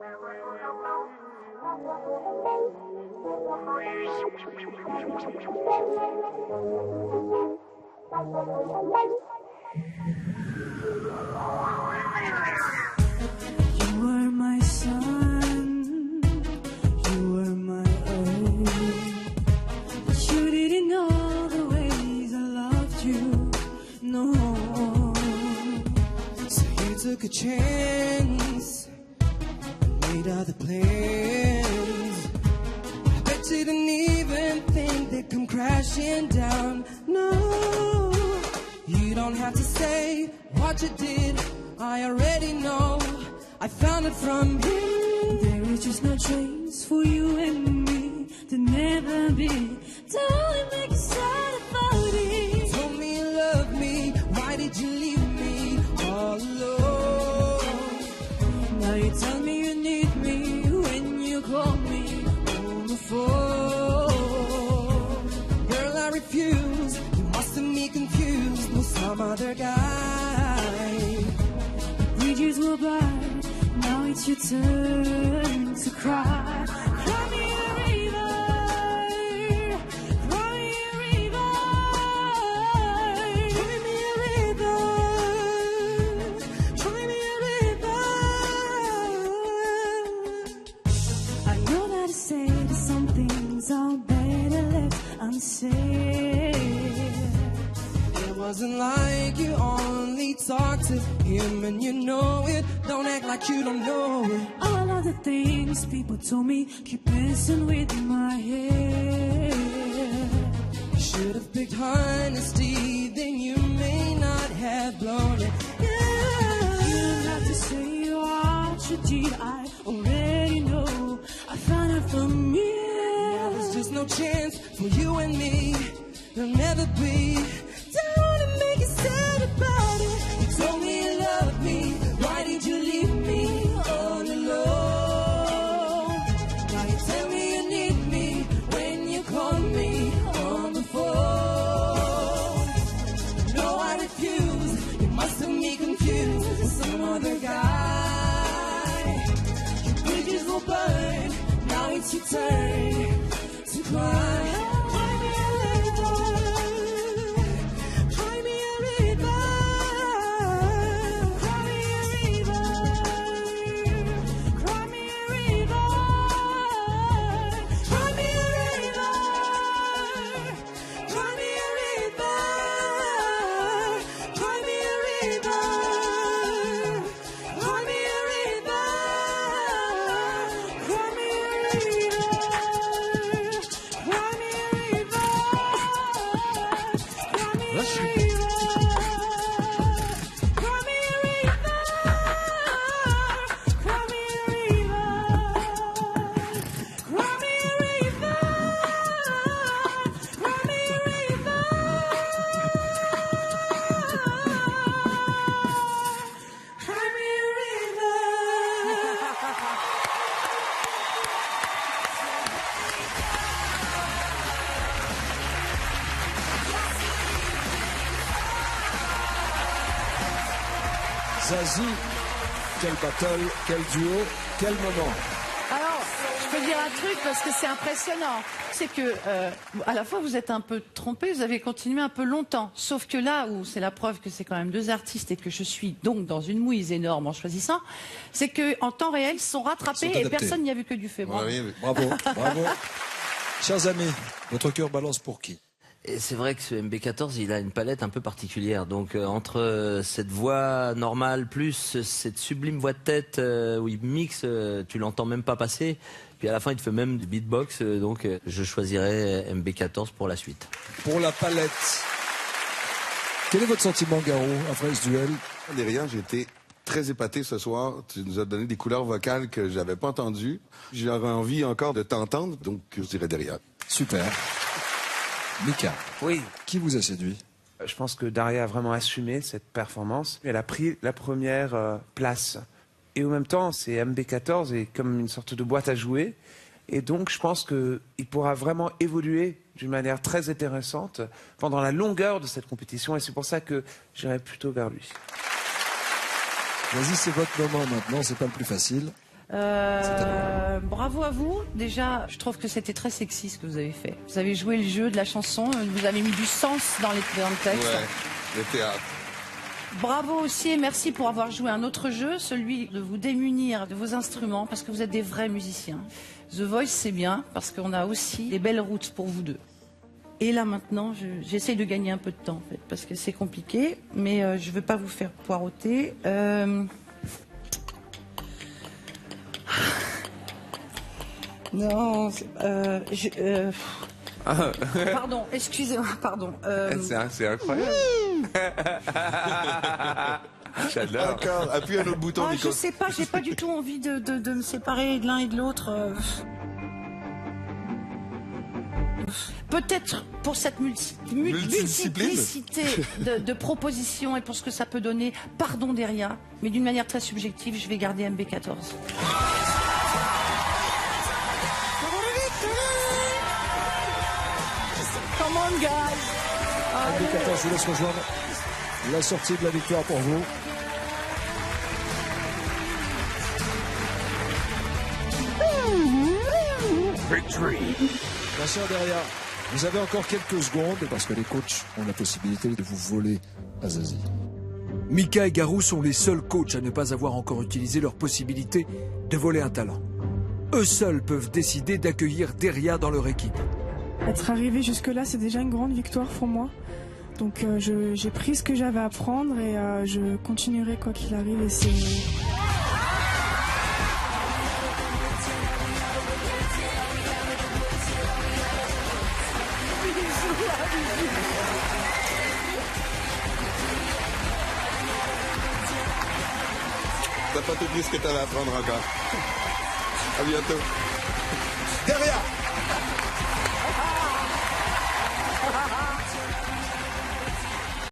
You were my sun, you were my earth, but you didn't know the ways I loved you, no. So you took a chance, made other plans. I bet you didn't even think they'd come crashing down, no. You don't have to say what you did, I already know. I found it from him. There is just no chance for you and me to never be. Don't make it sad about it. You told me you loved me, why did you leave me all alone? Now you tell me you need me when you call me on the phone. Girl, I refuse, you must have me confused with some other guy. Bridges will burn, now it's your turn to cry. Cry me a river, cry me a river, cry me a river, cry me a river. I know that I said some things are better left unsaid. It wasn't like you only talk to him and you know it. Don't act like you don't know it. All of the things people told me keep messing with my head. You should have picked honesty, then you may not have blown it. Yeah. You don't have to say what you did, I already know. I found it from you. Yeah, there's just no chance for you and me. There'll never be. Don't wanna make it sad about it. You told me you loved me, why did you leave me all alone? Now you tell me you need me when you call me on the phone. No, I refuse, you must have me confused with some other guy. Your bridges will burn, now it's your turn to cry. Zazie, quel battle, quel duo, quel moment. Alors, je peux dire un truc parce que c'est impressionnant. C'est que, à la fois, vous êtes un peu trompé, vous avez continué un peu longtemps. Sauf que là où c'est la preuve que c'est quand même deux artistes et que je suis donc dans une mouise énorme en choisissant, c'est qu'en temps réel, ils se sont rattrapés et personne n'y a vu que du fait. Bravo. Oui, bravo, bravo. Chers amis, votre cœur balance pour qui? Et c'est vrai que ce MB14, il a une palette un peu particulière. Donc entre cette voix normale plus cette sublime voix de tête où il mixe, tu l'entends même pas passer. Puis à la fin, il te fait même du beatbox. Donc je choisirais MB14 pour la suite. Pour la palette, quel est votre sentiment, Garou, après ce duel? Derrière, j'ai été très épaté ce soir. Tu nous as donné des couleurs vocales que j'avais pas entendues. J'aurais envie encore de t'entendre, donc je dirais derrière. Super. Mika, oui. Qui vous a séduit? Je pense que Daria a vraiment assumé cette performance. Elle a pris la première place. Et en même temps, c'est MB14 est comme une sorte de boîte à jouer. Et donc, je pense qu'il pourra vraiment évoluer d'une manière très intéressante pendant la longueur de cette compétition. Et c'est pour ça que j'irai plutôt vers lui. Vas-y, c'est votre moment maintenant, c'est pas le plus facile. Bravo à vous. Déjà, je trouve que c'était très sexy ce que vous avez fait. Vous avez joué le jeu de la chanson, vous avez mis du sens dans le texte. Ouais, le théâtre. Bravo aussi et merci pour avoir joué un autre jeu, celui de vous démunir de vos instruments parce que vous êtes des vrais musiciens. The Voice, c'est bien parce qu'on a aussi des belles routes pour vous deux. Et là maintenant, j'essaye de gagner un peu de temps en fait parce que c'est compliqué, mais je ne veux pas vous faire poireauter. Non, pardon, excusez-moi, pardon. C'est incroyable. J'adore. Encore, appuie un autre bouton, Nico. Je sais pas, j'ai pas du tout envie de me séparer de l'un et de l'autre. Peut-être pour cette multiplicité de propositions et pour ce que ça peut donner, pardon Deria, mais d'une manière très subjective, je vais garder MB14. Come on, guys! MB14, je vous laisse rejoindre la sortie de la victoire pour vous. Victory! Ma chère Deria, vous avez encore quelques secondes parce que les coachs ont la possibilité de vous voler Azazie. Mika et Garou sont les seuls coachs à ne pas avoir encore utilisé leur possibilité de voler un talent. Eux seuls peuvent décider d'accueillir Deria dans leur équipe. Être arrivé jusque-là, c'est déjà une grande victoire pour moi. Donc j'ai pris ce que j'avais à prendre et je continuerai quoi qu'il arrive. Et c'est... T'as pas tout pris ce que t'avais à prendre encore. À bientôt. Deria!